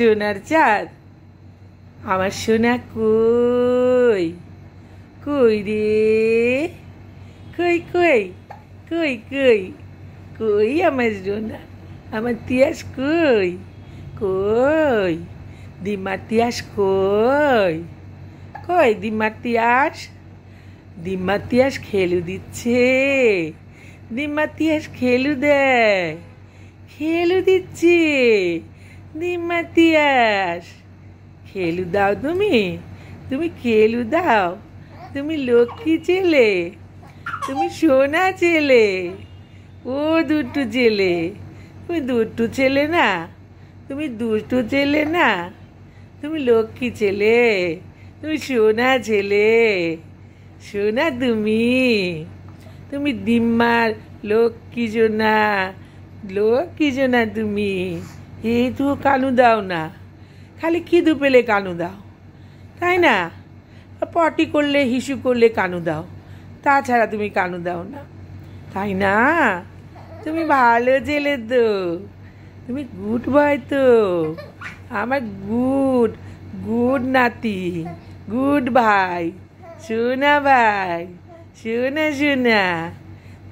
সোনার চাঁদ আমার সোনা কই কই রে কই কই কই কই কই আমার সোনা আমার তিয়াস কই কই দিমার তিয়াস কই কই দিমার তিয়াস খেলু দিচ্ছে দিমার তিয়াস খেলু দেয় খেলু দিচ্ছে দিম্মা তিয়াস খেলু দাও তুমি খেলু দাও তুমি লক্ষ্মী ছেলে তুমি সোনা ছেলে ও দুটু ছেলে তুমি দুটু ছেলে না তুমি দুটু ছেলে না তুমি লক্ষ্মী ছেলে তুমি সোনা ছেলে সোনা তুমি দিম্মার লক্ষ্মী সোনা তুমি এই তো কানু দাও না খালি খিদু পেলে কানু দাও তাই না পটি করলে হিসু করলে কানু দাও তাছাড়া তুমি কানু দাও না তাই না তুমি ভালো ছেলে তো তুমি গুড বয় তো আমার গুড গুড নাতি গুড ভাই সোনা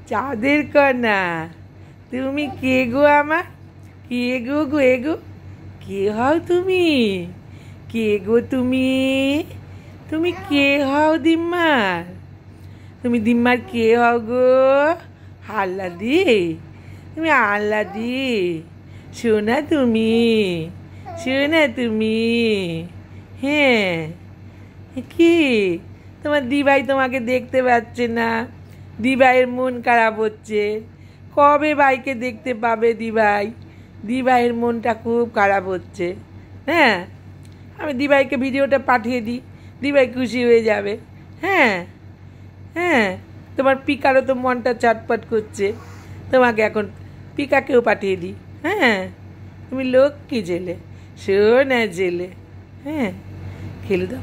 চাঁদের কন্যা তুমি কে গো আমার কে গো কে হও তুমি কে গো তুমি কে হও তুমি দিম্মার কে হও গো আল্লাদি তুমি আল্লাদি সোনা তুমি হ্যাঁ কি তোমার দিভাই তোমাকে দেখতে পাচ্ছে না দিভাইয়ের মন খারাপ হচ্ছে কবে ভাইকে দেখতে পাবে দিভাইয়ের মনটা খুব খারাপ হচ্ছে হ্যাঁ আমি দিভাইকে ভিডিওটা পাঠিয়ে দিই দিভাই খুশি হয়ে যাবে হ্যাঁ হ্যাঁ তোমার পিকারও তো মনটা চটপট করছে তোমাকে এখন পিকাকেও পাঠিয়ে দিই হ্যাঁ তুমি লক্ষ্মী জেলে সোনা জেলে হ্যাঁ খেলু দাও